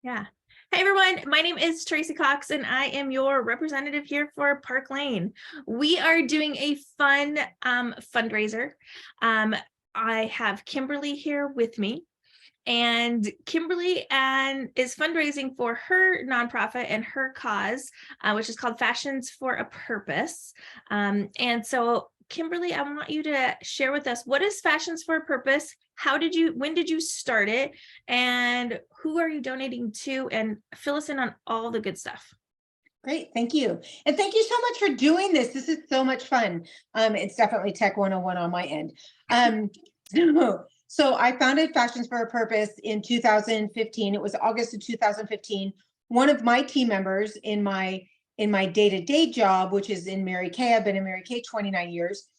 Yeah. Hey everyone, my name is Tracy Cox and I am your representative here for Park Lane. We are doing a fun fundraiser. I have Kimberly here with me, and Kimberly is fundraising for her nonprofit and her cause, which is called Fashions for a Purpose. And so Kimberly, I want you to share with us, what is Fashions for a Purpose? When did you start it? And who are you donating to? And fill us in on all the good stuff. Great, thank you. And thank you so much for doing this. This is so much fun. It's definitely Tech 101 on my end. So I founded Fashions for a Purpose in 2015. It was August of 2015. One of my team members in my day-to-day job, which is in Mary Kay, I've been in Mary Kay 29 years.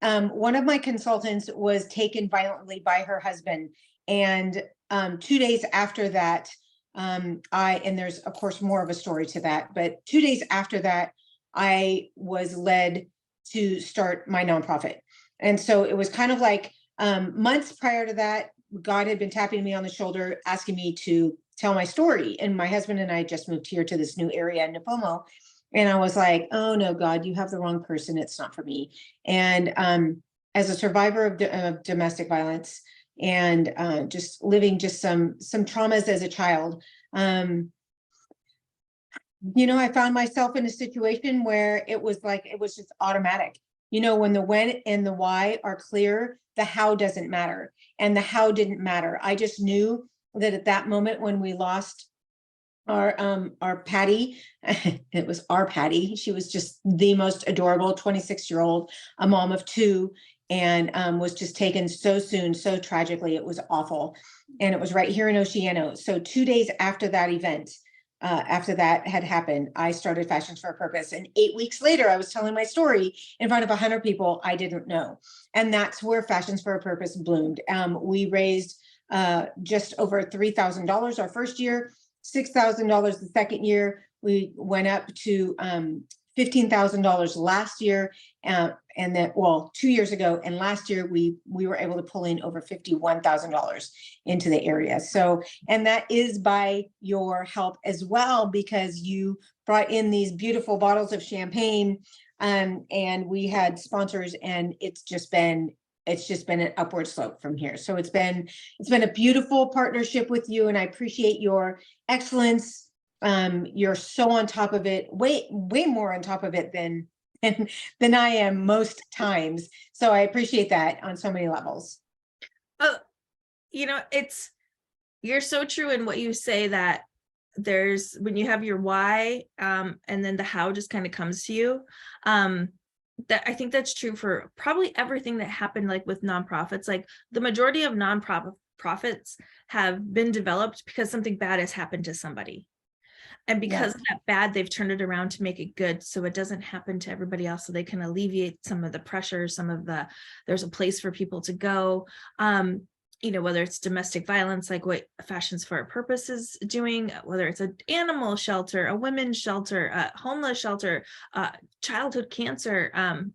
One of my consultants was taken violently by her husband. And 2 days after that, and there's of course more of a story to that, but 2 days after that, I was led to start my nonprofit. And so it was kind of like months prior to that, God had been tapping me on the shoulder, asking me to tell my story. And my husband and I just moved here to this new area in Nipomo. And I was like, oh no, God, you have the wrong person. It's not for me. And as a survivor of domestic violence, and just living just some traumas as a child, I found myself in a situation where it was just automatic. When the when and the why are clear, the how doesn't matter, and the how didn't matter. I just knew that at that moment when we lost our Patty, it was our Patty. She was just the most adorable 26-year-old, a mom of two, and was just taken so soon, so tragically. It was awful. And it was right here in Oceano. So 2 days after that event, after that had happened, I started Fashions for a Purpose. And 8 weeks later, I was telling my story in front of 100 people I didn't know. And that's where Fashions for a Purpose bloomed. We raised just over $3,000 our first year, $6,000 the second year. We went up to $15,000 last year, and then 2 years ago, and last year we were able to pull in over $51,000 into the area. So, and that is by your help as well, because you brought in these beautiful bottles of champagne, and we had sponsors, and it's just been an upward slope from here. So it's been a beautiful partnership with you, and I appreciate your excellence. You're so on top of it, way more on top of it than I am most times. So I appreciate that on so many levels. Oh, you're so true in what you say, that when you have your why, and then the how just kind of comes to you. That I think that's true for probably everything that happened, like with nonprofits. Like the majority of nonprofits have been developed because something bad has happened to somebody. And because of that bad, they've turned it around to make it good, so it doesn't happen to everybody else, so they can alleviate some of the pressure, there's a place for people to go. Whether it's domestic violence, like what Fashions for a Purpose is doing, whether it's an animal shelter, a women's shelter, a homeless shelter, childhood cancer,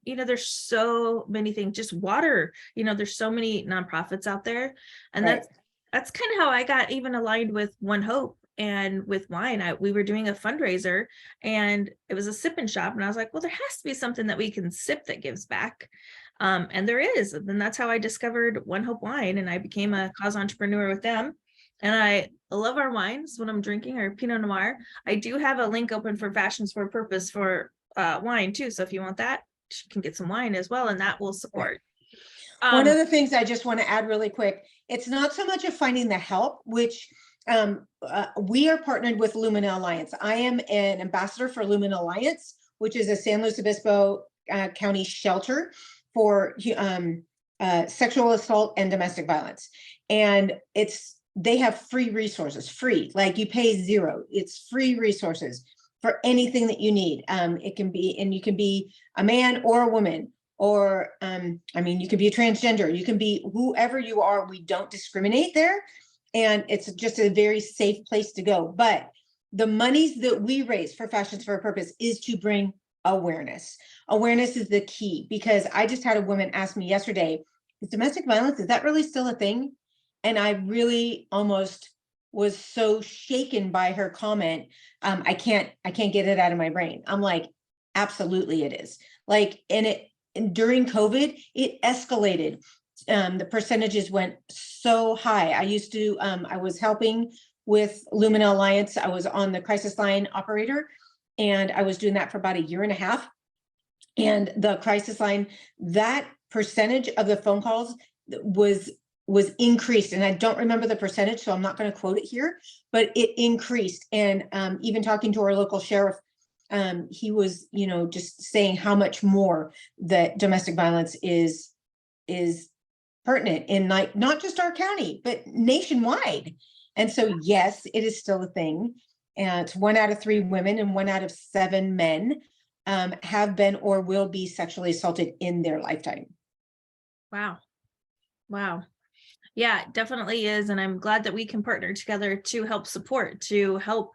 there's so many things, just water, there's so many nonprofits out there. And that's kind of how I got even aligned with One Hope. And with wine, we were doing a fundraiser, and it was a sip and shop. And I was like, well, there has to be something that we can sip that gives back. And there is. And then that's how I discovered One Hope Wine, and I became a cause entrepreneur with them. And I love our wines. What I'm drinking, our Pinot Noir. I do have a link open for Fashions for a Purpose for wine too. So if you want that, you can get some wine as well, and that will support. One of the things I just want to add really quick, it's not so much of finding the help, which we are partnered with Lumina Alliance. I am an ambassador for Lumina Alliance, which is a San Luis Obispo County shelter for sexual assault and domestic violence. And they have free resources, like you pay zero. It's free resources for anything that you need. You can be a man or a woman, or you can be a transgender, you can be whoever you are. We don't discriminate there. And it's just a very safe place to go. But the monies that we raise for Fashions for a Purpose is to bring awareness. Awareness is the key, because I just had a woman ask me yesterday, is domestic violence, is that really still a thing? And I really almost was so shaken by her comment. I can't get it out of my brain. I'm like, absolutely it is. Like, and during COVID, it escalated. The percentages went so high. I was helping with Lumina Alliance. I was on the crisis line operator, and I was doing that for about a year and a half. And the crisis line, that percentage of the phone calls was increased, and I don't remember the percentage, so I'm not going to quote it here, but it increased. And even talking to our local sheriff, he was, just saying how much more that domestic violence is pertinent in, like, not just our county, but nationwide. And so, yes, it is still a thing. And it's 1 out of 3 women and 1 out of 7 men have been or will be sexually assaulted in their lifetime. Wow. Wow. Yeah, it definitely is. And I'm glad that we can partner together to help support, to help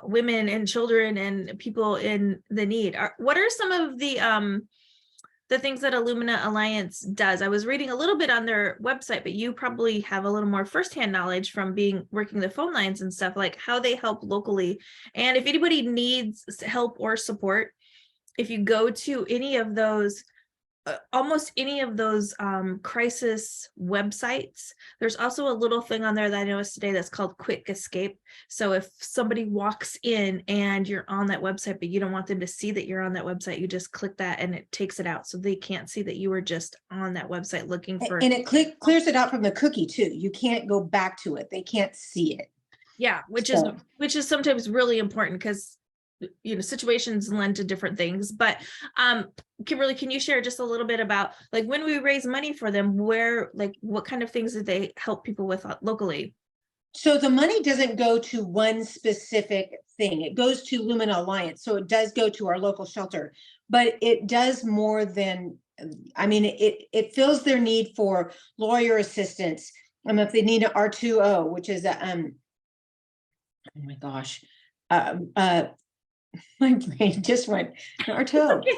women and children and people in the need. What are some of the things that Illumina Alliance does? I was reading a little bit on their website, but you probably have a little more firsthand knowledge from working the phone lines and stuff, like how they help locally. And if anybody needs help or support, if you go to any of those, almost any of those crisis websites, there's also a little thing on there that I noticed today that's called Quick Escape. So if somebody walks in and you're on that website, but you don't want them to see that you're on that website, you just click that and it takes it out, so they can't see that you were just on that website looking for. And it clears it out from the cookie too. You can't go back to it. They can't see it. Yeah, which is sometimes really important, because situations lend to different things. But Kimberly, can you share just a little bit about, like, when we raise money for them, what kind of things did they help people with locally? So the money doesn't go to one specific thing. It goes to Lumina Alliance. So it does go to our local shelter, but it does more than, it fills their need for lawyer assistance. If they need an R2O, which is oh my gosh, my brain just went R2O. Okay.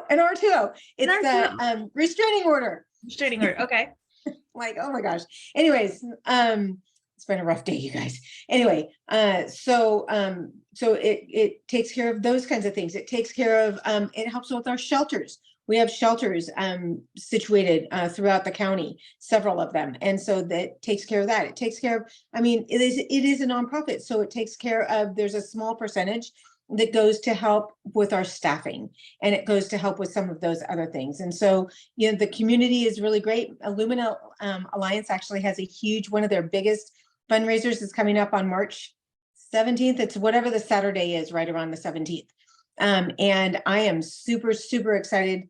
An R2O. It's An R2O. the restraining order. Restraining order. Okay. Like, oh my gosh. Anyways, it's been a rough day, you guys. Anyway, so it takes care of those kinds of things. It takes care of, it helps with our shelters. We have shelters situated throughout the county, several of them. And so that takes care of that. It takes care of, it is a nonprofit. So it takes care of, there's a small percentage that goes to help with our staffing, and it goes to help with some of those other things. And so, the community is really great. Illumina Alliance actually has a huge, one of their biggest fundraisers is coming up on March 17th. It's whatever the Saturday is, right around the 17th. And I am super, super excited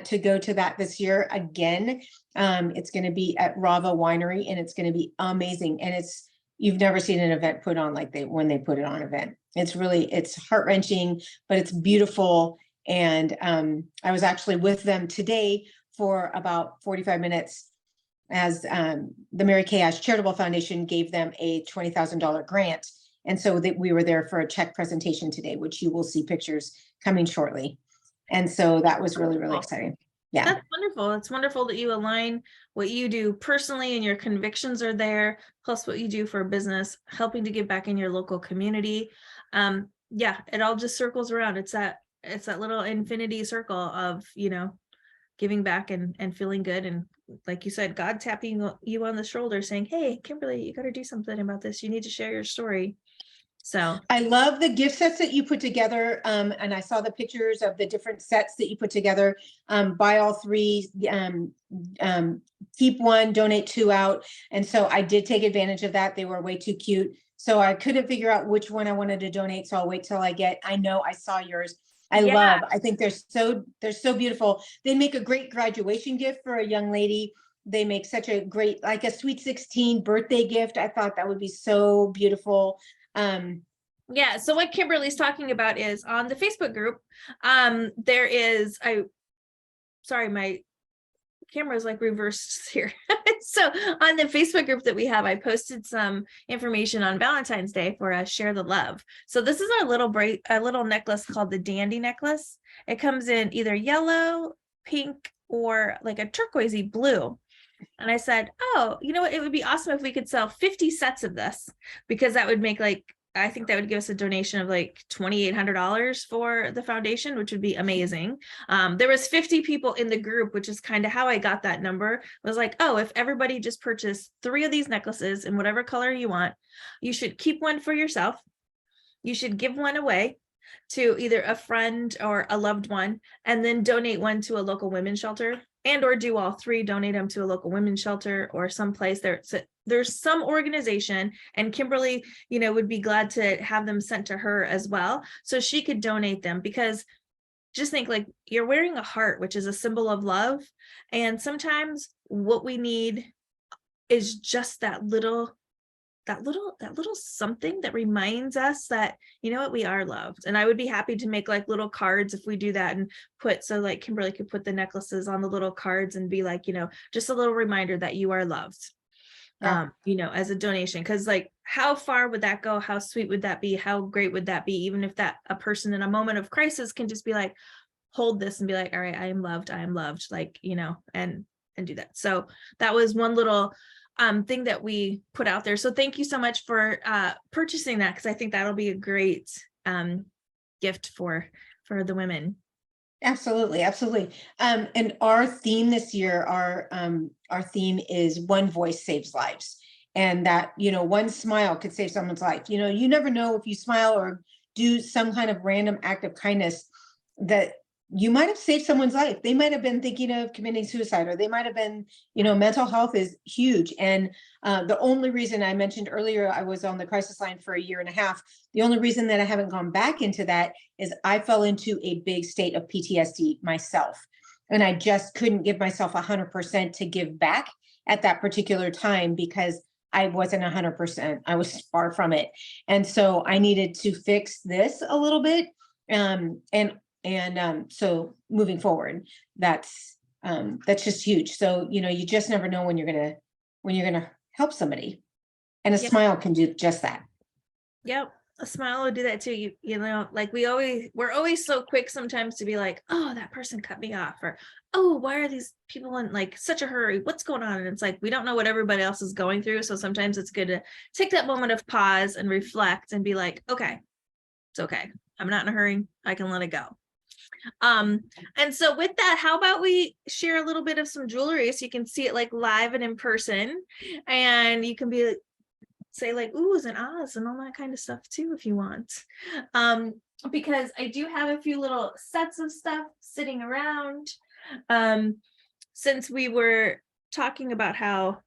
to go to that this year again. It's going to be at Rava Winery, and it's going to be amazing. And you've never seen an event put on like when they put it on event. It's heart-wrenching, but it's beautiful. And I was actually with them today for about 45 minutes as the Mary Kay Ash Charitable Foundation gave them a $20,000 grant. And so we were there for a check presentation today, which you will see pictures coming shortly. And so that was really, really exciting. Yeah. That's wonderful. It's wonderful that you align what you do personally and your convictions are there, plus what you do for a business, helping to give back in your local community. Yeah, it all just circles around. It's that little infinity circle of, giving back and feeling good. And like you said, God tapping you on the shoulder saying, hey, Kimberly, you got to do something about this. You need to share your story. So I love the gift sets that you put together. And I saw the pictures of the different sets that you put together. Buy all 3, keep 1, donate 2 out. And so I did take advantage of that. They were way too cute. So I couldn't figure out which one I wanted to donate. So I'll wait till I know I saw yours. I think they're so beautiful. They make a great graduation gift for a young lady. They make such a great, like a sweet 16 birthday gift. I thought that would be so beautiful. Yeah, so what Kimberly's talking about is on the Facebook group, there is, sorry, my camera is like reversed here. So on the Facebook group that we have, I posted some information on Valentine's Day for Share the Love. So this is our little necklace called the Dandy necklace. It comes in either yellow, pink, or like a turquoisey blue. And I said, oh, you know what? It would be awesome if we could sell 50 sets of this, because that would make like, I think that would give us a donation of like $2,800 for the foundation, which would be amazing. There was 50 people in the group, which is kind of how I got that number. It was like, oh, if everybody just purchased 3 of these necklaces in whatever color you want, you should keep one for yourself. You should give one away to either a friend or a loved one, and then donate one to a local women's shelter, and or do all 3, donate them to a local women's shelter or someplace there's some organization, and Kimberly, would be glad to have them sent to her as well, so she could donate them. Because just think, like, you're wearing a heart, which is a symbol of love, and sometimes what we need is just that little something that reminds us that, we are loved. And I would be happy to make like little cards if we do that, and so like Kimberly could put the necklaces on the little cards and be like, just a little reminder that you are loved. Yeah. As a donation. Because like, how far would that go? How sweet would that be? How great would that be? Even if that a person in a moment of crisis can just be like, hold this and be like, all right, I am loved, like, and do that. So that was one little thing that we put out there. So thank you so much for purchasing that, because I think that'll be a great gift for the women. Absolutely, absolutely. And our theme this year, our theme is one voice saves lives. And that, one smile could save someone's life. You never know, if you smile or do some kind of random act of kindness, that you might have saved someone's life. They might have been thinking of committing suicide, or they might have been, mental health is huge. And the only reason I mentioned earlier, I was on the crisis line for 1.5 years. The only reason that I haven't gone back into that is I fell into a big state of PTSD myself. And I just couldn't give myself 100% to give back at that particular time, because I wasn't 100%. I was far from it. And so I needed to fix this a little bit. So moving forward, that's just huge. So, you just never know when you're gonna help somebody, and a Yep. smile can do just that. Yep. A smile will do that too. Like we're always so quick sometimes to be like, oh, that person cut me off, or, oh, why are these people in like such a hurry? What's going on? And it's like, we don't know what everybody else is going through. So sometimes it's good to take that moment of pause and reflect and be like, okay, it's okay. I'm not in a hurry. I can let it go. And so with that, how about we share a little bit of some jewelry so you can see it like live and in person, and you can be say like oohs and ahs and all that kind of stuff too if you want, because I do have a few little sets of stuff sitting around, since we were talking about how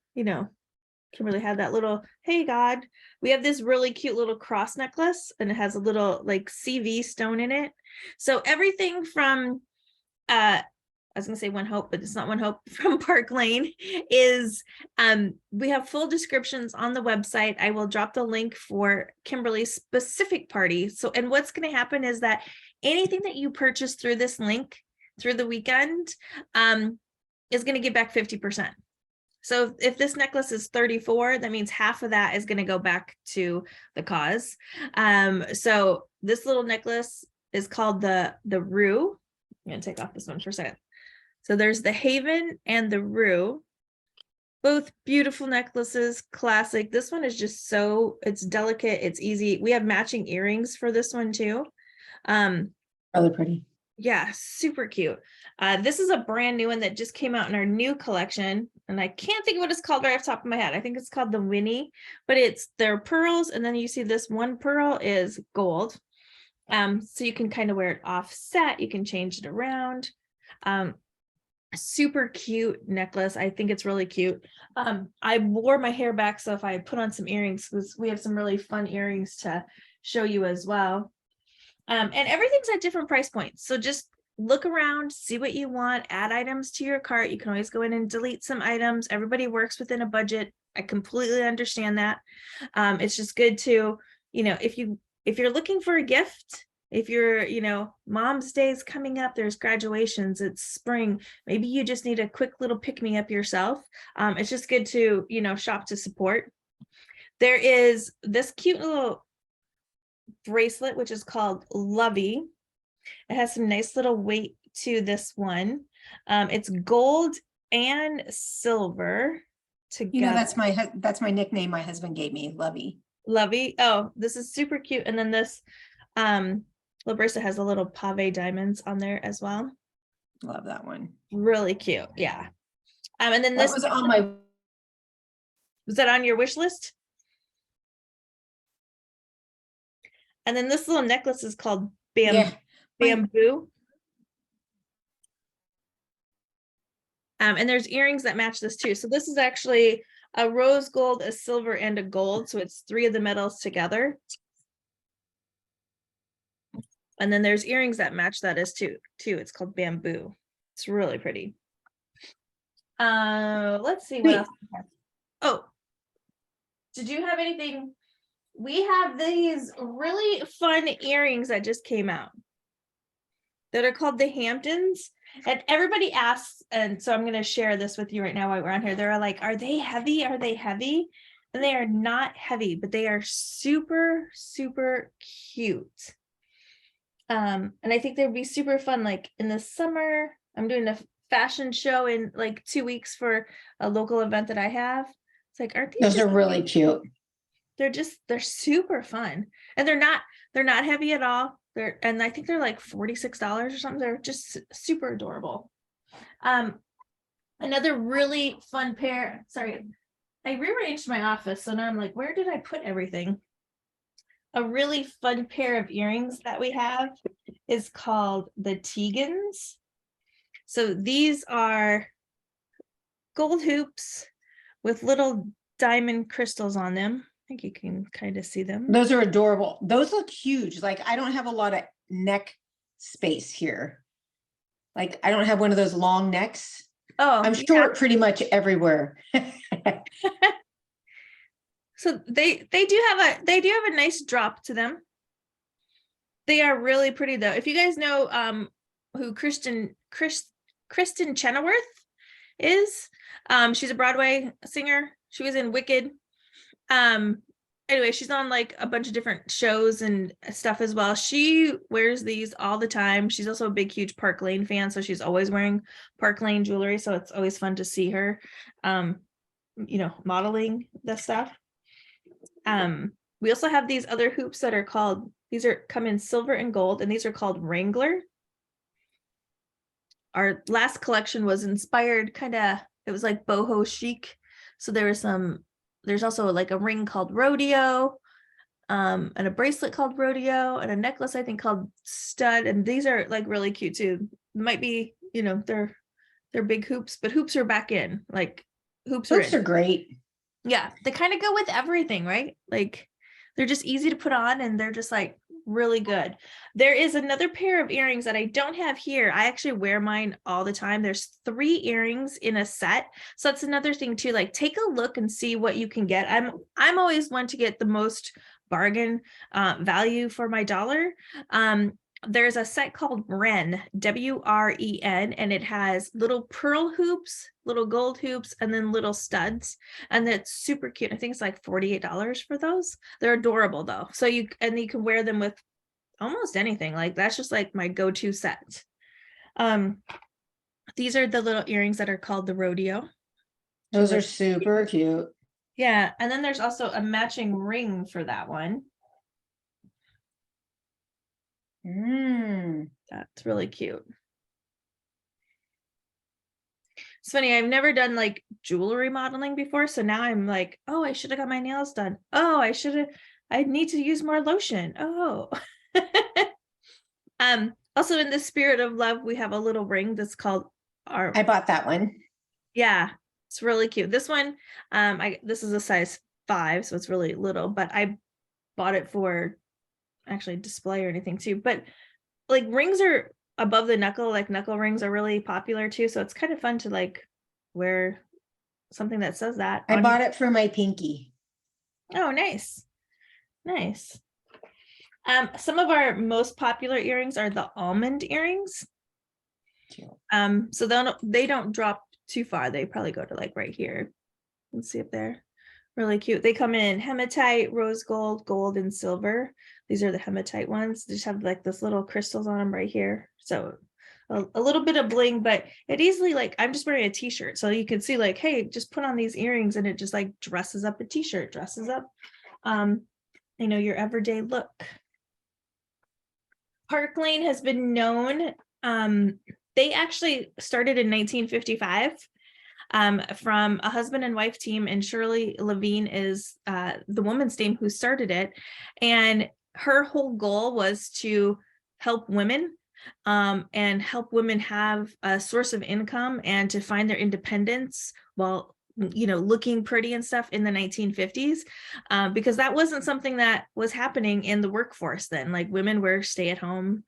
Kimberly had that little, hey God, we have this really cute little cross necklace, and it has a little like CV stone in it. So everything from I was gonna say One Hope, but it's not One Hope, from Park Lane is, we have full descriptions on the website. I will drop the link for Kimberly's specific party. So, and what's gonna happen is that anything that you purchase through this link through the weekend is gonna get back 50%. So if this necklace is 34, that means half of that is going to go back to the cause. So this little necklace is called the Rue. I'm going to take off this one for a second. So there's the Haven and the Rue. Both beautiful necklaces, classic. This one is just it's delicate, it's easy. We have matching earrings for this one too. Really pretty. Yeah, super cute. This is a brand new one that just came out in our new collection, and I can't think of what it's called right off the top of my head. I think it's called the Winnie, but they're pearls, and then you see this one pearl is gold. So you can kind of wear it offset, you can change it around. Super cute necklace. I think it's really cute. I wore my hair back, so if I put on some earrings, because we have some really fun earrings to show you as well. And everything's at different price points. So just look around, see what you want, add items to your cart. You can always go in and delete some items. Everybody works within a budget. I completely understand that. It's just good to, if you're looking for a gift, if you're, mom's day is coming up, there's graduations, it's spring, maybe you just need a quick little pick me up yourself. It's just good to, shop to support. There is this cute little bracelet, which is called Lovey. It has some nice little weight to this one. It's gold and silver You know, together. that's my nickname my husband gave me, Lovey. Lovey. Oh, this is super cute. And then this La Brisa has a little pave diamonds on there as well. Love that one. Really cute. Yeah. And then That this was on my, was that on your wish list? And then this little necklace is called yeah. bamboo. And there's earrings that match this too. So this is actually a rose gold, a silver, and a gold. So it's 3 of the metals together. And then there's earrings that match that as too. It's called bamboo. It's really pretty. Let's see what else we have. Oh, did you have anything? We have these really fun earrings that just came out that are called the Hamptons. And everybody asks, and so I'm going to share this with you right now while we're on here. They're like, are they heavy? Are they heavy? And they are not heavy, but they are super, super cute. And I think they'd be super fun. Like in the summer, I'm doing a fashion show in like 2 weeks for a local event that I have. It's like, aren't these those are really cute. they're super fun, and they're not heavy at all. And I think they're like $46 or something. They're just super adorable. Another really fun pair. Sorry, I rearranged my office, so now I'm like, where did I put everything? A really fun pair of earrings that we have is called the Tegans. So these are gold hoops with little diamond crystals on them. I think you can kind of see them. Those are adorable. Those look huge. Like I don't have a lot of neck space here. Like I don't have one of those long necks. Oh, I'm short pretty much everywhere. So they do have a nice drop to them. They are really pretty though. If you guys know who Kristen Chenoweth is, she's a Broadway singer. She was in Wicked. Anyway, she's on like a bunch of different shows and stuff as well. She wears these all the time. She's also a big, huge Park Lane fan, so she's always wearing Park Lane jewelry. So it's always fun to see her, modeling the stuff. We also have these other hoops that are called, come in silver and gold, and these are called Wrangler. Our last collection was inspired it was like boho chic. So there's also like a ring called Rodeo, and a bracelet called Rodeo, and a necklace I think called Stud. And these are like really cute too. Might be, they're big hoops, but hoops are back in. Like hoops are great. Yeah, they kind of go with everything, right? Like they're just easy to put on, and they're just like really good. There is another pair of earrings that I don't have here. I actually wear mine all the time. There's 3 earrings in a set. So that's another thing too. Like take a look and see what you can get. I'm always one to get the most bargain value for my dollar. There's a set called Wren, W-R-E-N, and it has little pearl hoops, little gold hoops, and then little studs. And that's super cute. I think it's like $48 for those. They're adorable though. So you can wear them with almost anything. Like that's just like my go-to set. These are the little earrings that are called the Rodeo. Those are super cute. Yeah. And then there's also a matching ring for that one. That's really cute. It's funny, I've never done like jewelry modeling before, so now I'm like, oh, I should have got my nails done. Oh, I need to use more lotion. Oh. Also in the spirit of love, we have a little ring that's called I bought that one. Yeah, it's really cute. This one, this is a size 5, so it's really little, but I bought it for actually display or anything too. But like rings are above the knuckle, like knuckle rings are really popular too. So it's kind of fun to like wear something that says that. I bought it for my pinky. Oh, nice. Nice. Some of our most popular earrings are the almond earrings. So they don't drop too far. They probably go to like right here. Let's see if they're really cute. They come in hematite, rose gold, gold, and silver. These are the hematite ones. They just have like this little crystals on them right here. So a little bit of bling, but it easily, like, I'm just wearing a t-shirt. So you can see like, hey, just put on these earrings and it just like dresses up a t-shirt, dresses up, your everyday look. Park Lane has been known, they actually started in 1955 from a husband and wife team, and Shirley Levine is the woman's name who started it. And her whole goal was to help women and help women have a source of income and to find their independence while looking pretty and stuff in the 1950s, because that wasn't something that was happening in the workforce then. Like, women were stay-at-home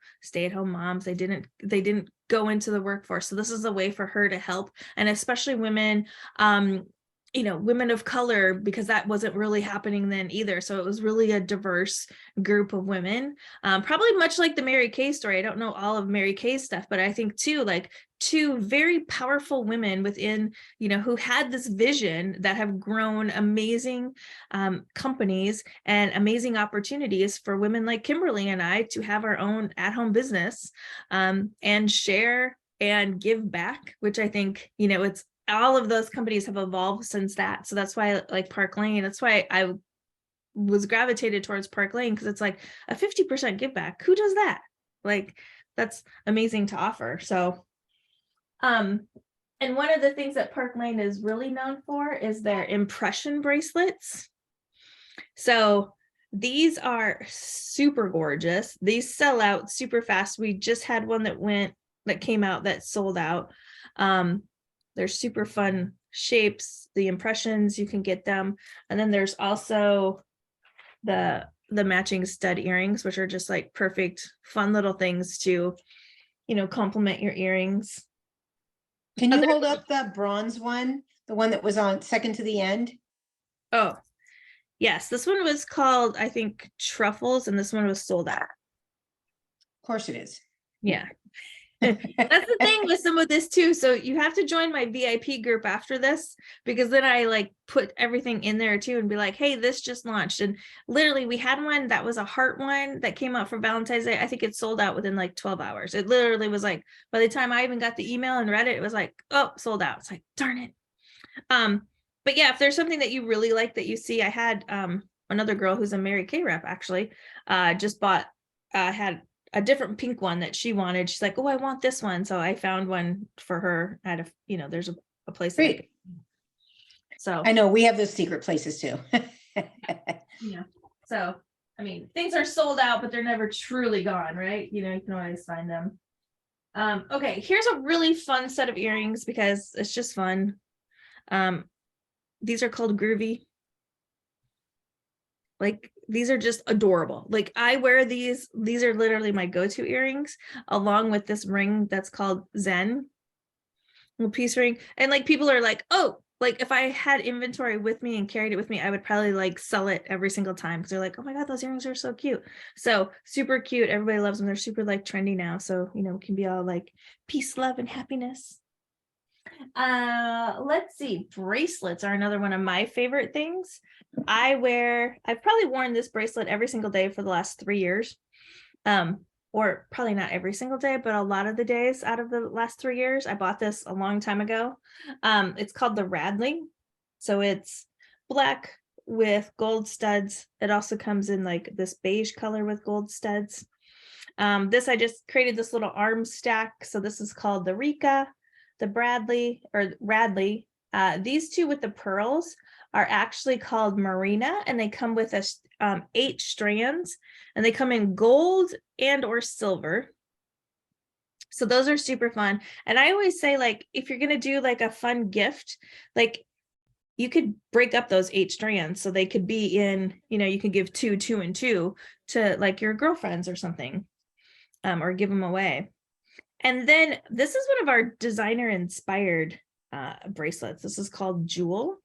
moms. They didn't go into the workforce. So this is a way for her to help, and especially women, women of color, because that wasn't really happening then either. So it was really a diverse group of women, probably much like the Mary Kay story. I don't know all of Mary Kay's stuff, but I think too, like, two very powerful women within, who had this vision that have grown amazing companies and amazing opportunities for women like Kimberly and I to have our own at-home business and share and give back, which I think, it's all of those companies have evolved since that. So that's why I like Park Lane. That's why I was gravitated towards Park Lane, because it's like a 50% give back. Who does that? Like, that's amazing to offer. So, and one of the things that Park Lane is really known for is their impression bracelets. So these are super gorgeous. These sell out super fast. We just had one that came out that sold out. They're super fun shapes, the impressions, you can get them. And then there's also the matching stud earrings, which are just like perfect, fun little things to, complement your earrings. Can you hold up the bronze one, the one that was on second to the end? Oh, yes. This one was called, I think, Truffles, and this one was sold out. Of course it is. Yeah. That's the thing with some of this too. So you have to join my VIP group after this, because then I like put everything in there too and be like, hey, this just launched. And literally we had one that was a heart one that came out for Valentine's Day. I think it sold out within like 12 hours. It literally was like, by the time I even got the email and read it, it was like, oh, sold out. It's like, darn it. But yeah, if there's something that you really like that you see, I had another girl who's a Mary Kay rep actually just had a different pink one that she wanted. She's like, oh, I want this one. So I found one for her at there's a place. Great. So I know we have those secret places too. Yeah. So, I mean, things are sold out, but they're never truly gone, right? You can always find them. Okay, here's a really fun set of earrings because it's just fun. These are called Groovy. Like, these are just adorable. Like, I wear these are literally my go-to earrings, along with this ring that's called Zen, little piece ring. And like, people are like, oh, like if I had inventory with me and carried it with me, I would probably like sell it every single time, because they're like, oh my God, those earrings are so cute. So super cute. Everybody loves them. They're super like trendy now. So, it can be all like peace, love, and happiness. Let's see. Bracelets are another one of my favorite things. I've probably worn this bracelet every single day for the last 3 years. Or probably not every single day, but a lot of the days out of the last 3 years. I bought this a long time ago. It's called the Radley. So it's black with gold studs. It also comes in like this beige color with gold studs. This, I just created this little arm stack. So this is called the Rika, the Bradley or Radley. These two with the pearls are actually called Marina, and they come with 8 strands, and they come in gold and or silver. So those are super fun. And I always say, like, if you're gonna do like a fun gift, like you could break up those 8 strands so they could be in, you could give 2, 2, and 2 to like your girlfriends or something, or give them away. And then this is one of our designer inspired bracelets. This is called Jewel.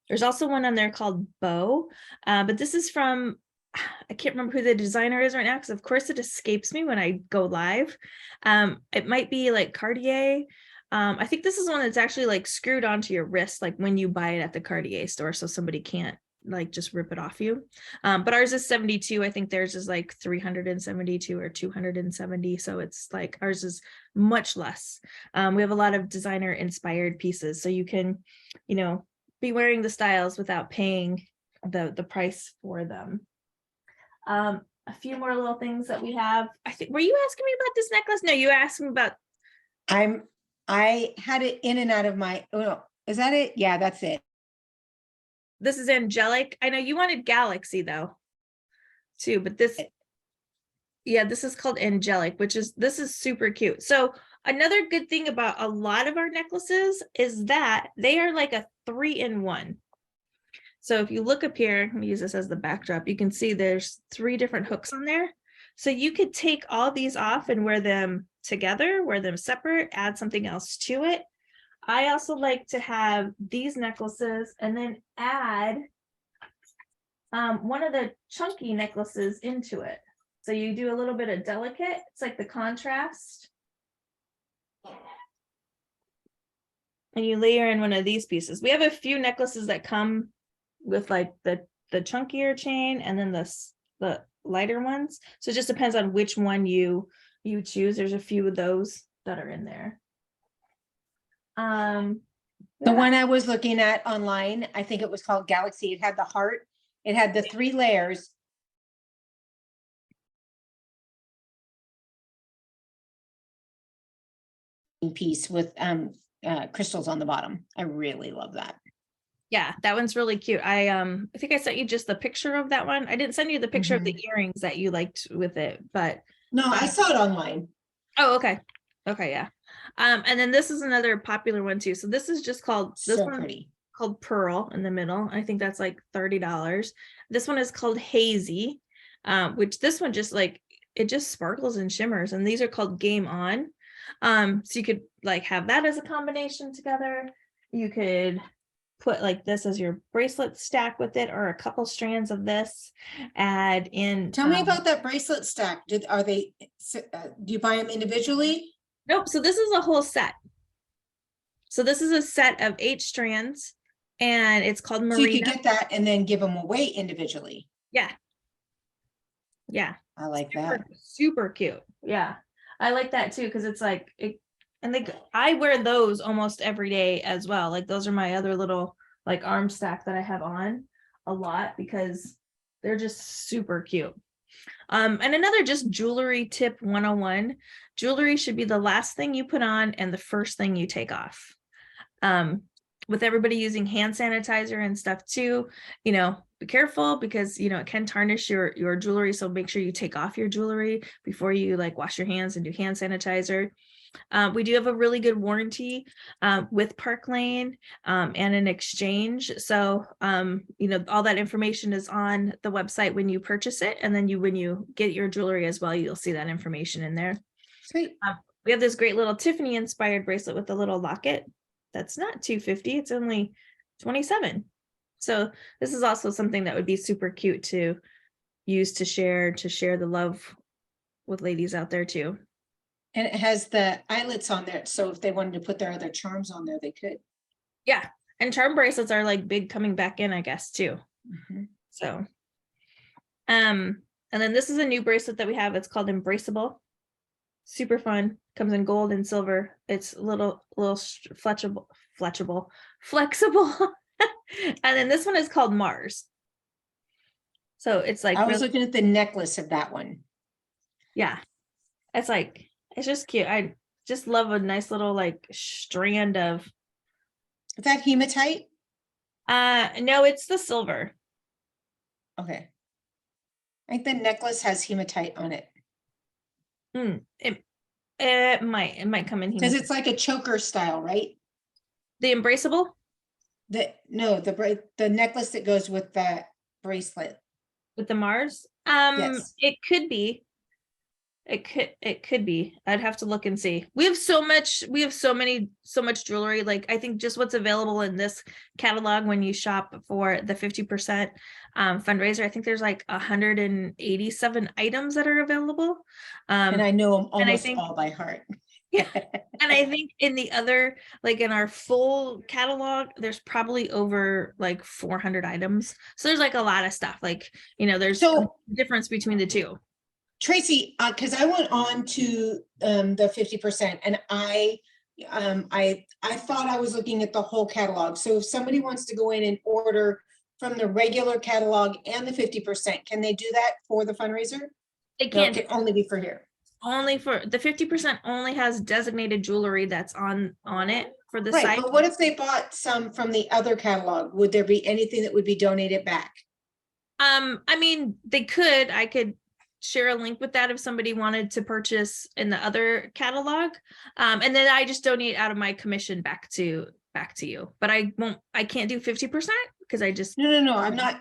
There's also one on there called Bow, but this is from, I can't remember who the designer is right now, because of course it escapes me when I go live. It might be like Cartier. I think this is one that's actually like screwed onto your wrist, like when you buy it at the Cartier store, so somebody can't like just rip it off you. But ours is 72. I think theirs is like 372 or 270. So it's like ours is much less. We have a lot of designer inspired pieces. So you can, you know, be wearing the styles without paying the price for them. A few more little things that we have. I think, were you asking me about this necklace? No, you asked me about. I had it in and out of my, oh no, is that it? Yeah, that's it. This is angelic. I know you wanted galaxy though, too, but this, yeah, this is called angelic, this is super cute. So another good thing about a lot of our necklaces is that they are like a 3-in-1. So if you look up here, let me use this as the backdrop, you can see there's 3 different hooks on there. So you could take all these off and wear them together, wear them separate, add something else to it. I also like to have these necklaces and then add one of the chunky necklaces into it. So you do a little bit of delicate, it's like the contrast. And you layer in one of these pieces. We have a few necklaces that come with like the chunkier chain and then the lighter ones. So it just depends on which one you choose. There's a few of those that are in there. The one I was looking at online, I think it was called Galaxy. It had the heart. It had the 3 layers. Piece with crystals on the bottom. I really love that. Yeah, that one's really cute. I think I sent you just the picture of that one. I didn't send you the picture of the earrings that you liked with it, but no, I saw it online. Oh, okay. Okay, yeah. And then this is another popular one too. So this is just called this So one pretty. called Pearl in the middle. I think that's like $30. This one is called Hazy, which this one just like it just sparkles and shimmers, and these are called Game On. So you could like have that as a combination together. You could put like this as your bracelet stack with it, or a couple strands of this. Add in. Tell me about that bracelet stack. Do you buy them individually? Nope. So this is a whole set. So this is a set of 8 strands, and it's called Marina. So you could get that and then give them away individually. Yeah. Yeah. I like super, that. Super cute. Yeah. I like that too, because it's like it, and I wear those almost every day as well. Like those are my other little like arm stack that I have on a lot because they're just super cute. And another just jewelry tip 101, jewelry should be the last thing you put on and the first thing you take off. With everybody using hand sanitizer and stuff too, you know, be careful because, you know, it can tarnish your jewelry. So make sure you take off your jewelry before you like wash your hands and do hand sanitizer. We do have a really good warranty with Park Lane and an exchange. So, you know, all that information is on the website when you purchase it. And then when you get your jewelry as well, you'll see that information in there. Sweet. We have this great little Tiffany inspired bracelet with a little locket. That's not $250. It's only $27. So this is also something that would be super cute to use to share the love with ladies out there too. And it has the eyelets on there. So if they wanted to put their other charms on there, they could. Yeah. And charm bracelets are like big coming back in, I guess, too. So, and then this is a new bracelet that we have. It's called Embraceable. Super fun. Comes in gold and silver. It's a little flexible. And then this one is called Mars. So it's like I was looking at the necklace of that one. Yeah. It's like, it's just cute. I just love a nice little like strand of. Is that hematite? No, it's the silver. Okay. I think the necklace has hematite on it. It might come in here. Because it's like a choker style, right? The Embraceable? The necklace that goes with the bracelet. With the Mars? Yes. It could be. It could be. I'd have to look and see. We have so much jewelry. Like I think just what's available in this catalog when you shop for the 50% fundraiser, I think there's like 187 items that are available. And I know them almost all by heart. And I think in the other, like in our full catalog, there's probably over like 400 items. So there's like a lot of stuff. Like, there's a So difference between the two. Tracy, because I went on to the 50% and I thought I was looking at the whole catalog. So if somebody wants to go in and order from the regular catalog and the 50%, can they do that for the fundraiser? It No, it can't can only be for here. only for the 50% only has designated jewelry that's on it for the Right, site. but what if they bought some from the other catalog? Would there be anything that would be donated back? I mean, I could share a link with that if somebody wanted to purchase in the other catalog. And then I just donate out of my commission back to you. But I can't do 50% because I just No, I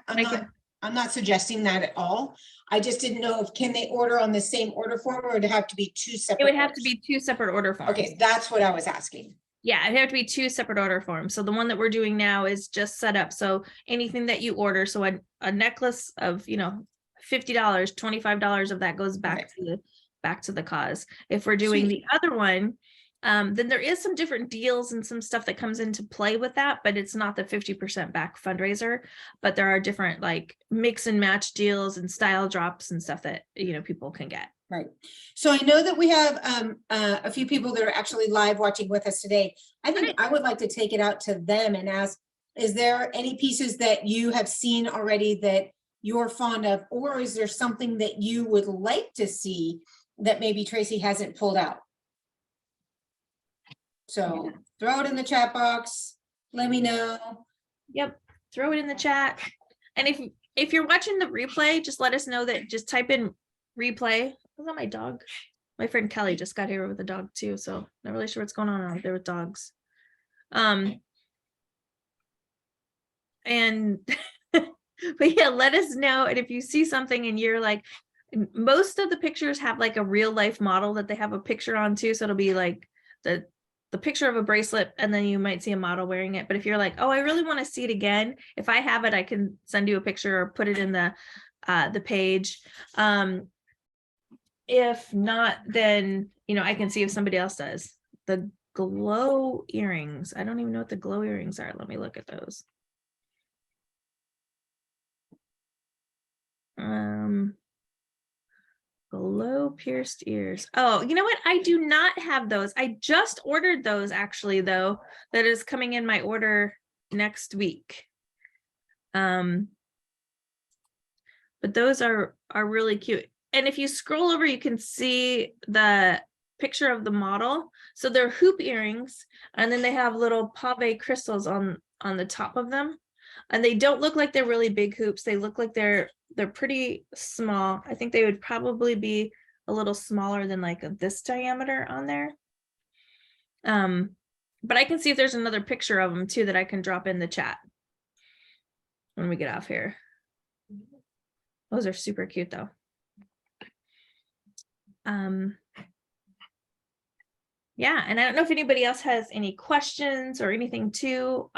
I'm not suggesting that at all. I just didn't know if, can they order on the same order form or would it have to be two separate? it would have to orders? be two separate order forms. Okay, that's what I was asking. Yeah, it'd have to be two separate order forms. So the one that we're doing now is just set up. So anything that you order, so a necklace of, $50, $25 of that goes back to the cause. If we're doing the other one, then there is some different deals and some stuff that comes into play with that, but it's not the 50% back fundraiser. But there are different like mix and match deals and style drops and stuff that people can get. Right. So I know that we have a few people that are actually live watching with us today. I think I would like to take it out to them and ask, is there any pieces that you have seen already that you're fond of, or is there something that you would like to see that maybe Tracy hasn't pulled out? So throw it in the chat box. Let me know. Yep. Throw it in the chat. And if you're watching the replay, just let us know that, just type in replay. Was that my dog? My friend Kelly just got here with a dog too, so not really sure what's going on out there with dogs. And but yeah, let us know. And if you see something and you're like, most of the pictures have like a real life model that they have a picture on too, so it'll be like the picture of a bracelet, and then you might see a model wearing it. But if you're like, oh, I really want to see it again, if I have it, I can send you a picture or put it in the page. If not, then I can see if somebody else does. The glow earrings, I don't even know what the glow earrings are. Let me look at those. Glow pierced ears. Oh, you know what? I do not have those. I just ordered those actually, though. That is coming in my order next week. But those are really cute. And if you scroll over, you can see the picture of the model. So they're hoop earrings, and then they have little pave crystals on the top of them. And they don't look like they're really big hoops. They look like they're pretty small. I think they would probably be a little smaller than like this diameter on there. But I can see if there's another picture of them too that I can drop in the chat when we get off here. Those are super cute though. Yeah, and I don't know if anybody else has any questions or anything too.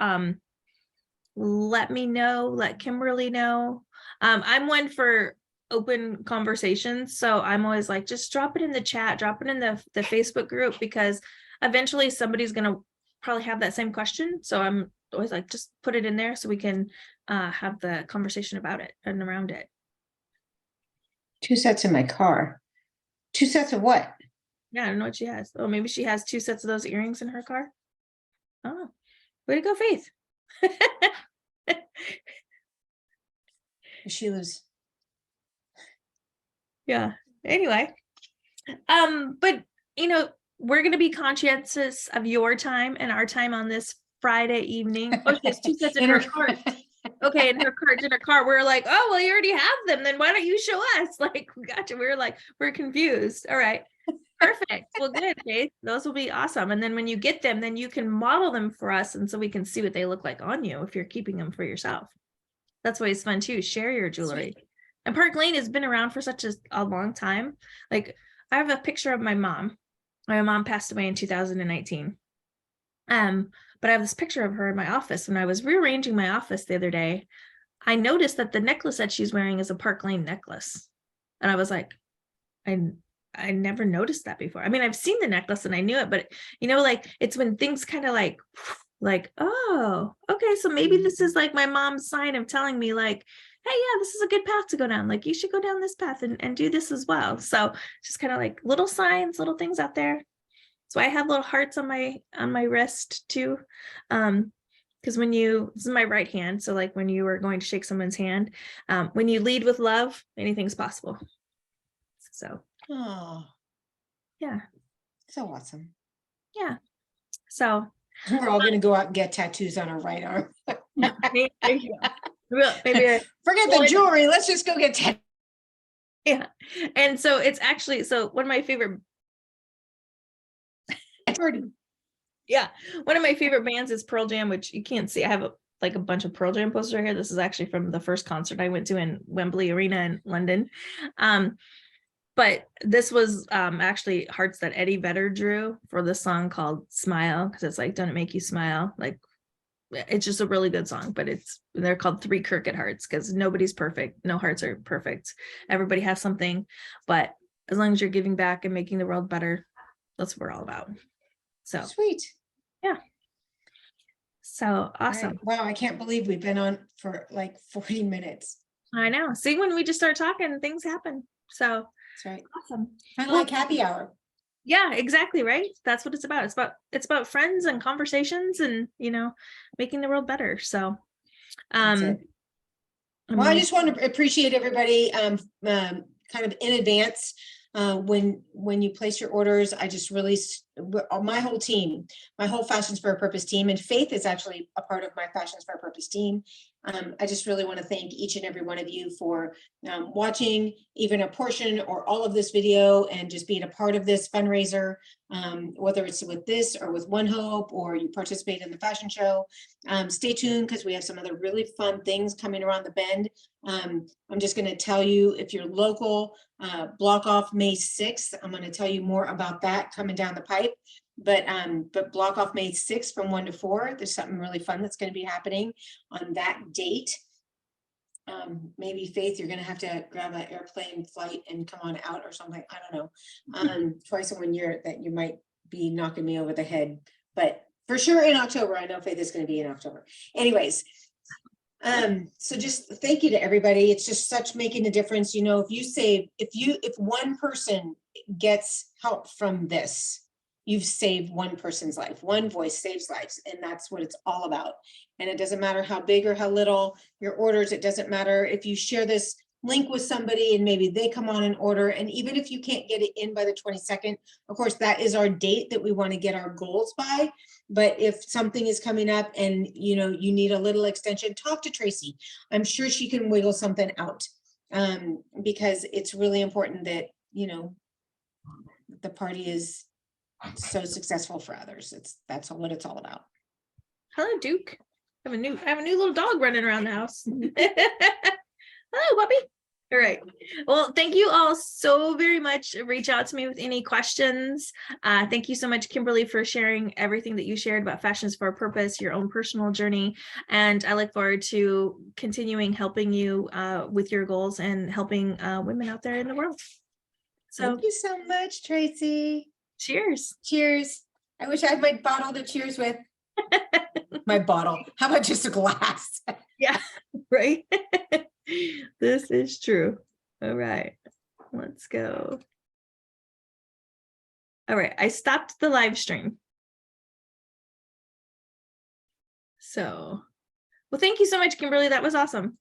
Let me know, let Kimberly know. I'm one for open conversations, so I'm always like, just drop it in the chat, drop it in the Facebook group, because eventually somebody's gonna probably have that same question. So I'm always like, just put it in there so we can have the conversation about it and around it. 2 sets in my car. 2 sets of what? Yeah, I don't know what she has. Oh, maybe she has 2 sets of those earrings in her car. Oh, way to go, Faith. She was. Yeah. Anyway, but we're going to be conscientious of your time and our time on this Friday evening. Oh, she has 2 sets in her cart. Okay, in her car. We're like, oh, well, you already have them. Then why don't you show us? Like, we got you. We're confused. All right. Perfect. Well, good, Faith. Those will be awesome. And then when you get them, then you can model them for us, and so we can see what they look like on you if you're keeping them for yourself. That's why it's fun too. Share your jewelry. Sweet. And Park Lane has been around for such a long time. Like, I have a picture of my mom. My mom passed away in 2019. But I have this picture of her in my office. When I was rearranging my office the other day, I noticed that the necklace that she's wearing is a Park Lane necklace. And I was like, I I never noticed that before. I mean, I've seen the necklace and I knew it, but you know, like it's when things kind of like, oh, okay, so maybe this is like my mom's sign of telling me like, hey, yeah, this is a good path to go down. Like you should go down this path and do this as well. So just kind of like little signs, little things out there. So I have little hearts on my wrist too. Because this is my right hand. So like when you are going to shake someone's hand, when you lead with love, anything's possible. So Oh, yeah, so awesome. yeah. So We're all gonna go out and get tattoos on our right arm. maybe, maybe Forget the jewelry, let's just go get tattoos. yeah. And so it's actually, so one of my favorite yeah, one of my favorite bands is Pearl Jam, which you can't see. I have like a bunch of Pearl Jam posters right here. This is actually from the first concert I went to in Wembley Arena in London. But this was actually hearts that Eddie Vedder drew for the song called Smile, because it's like, don't it make you smile? Like, it's just a really good song, but they're called Three Crooked Hearts because nobody's perfect. No hearts are perfect. Everybody has something, but as long as you're giving back and making the world better, that's what we're all about. So Sweet. yeah. So awesome. Right. Wow, I can't believe we've been on for like 40 minutes. I know. See, when we just start talking, things happen. So That's right. awesome. Kind of like happy hour. Yeah, exactly. Right. That's what it's about. It's about friends and conversations and, making the world better. So, That's it. Well, I just want to appreciate everybody kind of in advance. When you place your orders, I just really, my whole team, my whole Fashions for a Purpose team, and Faith is actually a part of my Fashions for a Purpose team. I just really want to thank each and every one of you for watching even a portion or all of this video and just being a part of this fundraiser, whether it's with this or with One Hope or you participate in the fashion show. Stay tuned because we have some other really fun things coming around the bend. I'm just going to tell you, if you're local, block off May 6th. I'm going to tell you more about that coming down the pipe. But block off May 6th from 1 to 4. There's something really fun that's going to be happening on that date. Maybe Faith, you're going to have to grab an airplane flight and come on out or something. I don't know. Twice in 1 year that you might be knocking me over the head, but for sure in October. I know Faith is going to be in October. Anyways, so just thank you to everybody. It's just such making a difference. If one person gets help from this, you've saved one person's life. One voice saves lives, and that's what it's all about. And it doesn't matter how big or how little your orders. It doesn't matter if you share this link with somebody and maybe they come on and order. And even if you can't get it in by the 22nd, of course, that is our date that we want to get our goals by. But if something is coming up and you need a little extension, talk to Tracy. I'm sure she can wiggle something out, because it's really important that the party is so successful for others. That's what it's all about. Hello, Duke. I have a new little dog running around the house. Hello, puppy. All right. Well, thank you all so very much. Reach out to me with any questions. Thank you so much, Kimberly, for sharing everything that you shared about Fashions for a Purpose, your own personal journey. And I look forward to continuing helping you with your goals and helping women out there in the world. So thank you so much, Tracy. Cheers. Cheers. I wish I had my bottle to cheers with. My bottle. How about just a glass? Yeah, right. This is true. All right, let's go. All right, I stopped the live stream. So, well, thank you so much, Kimberly. That was awesome.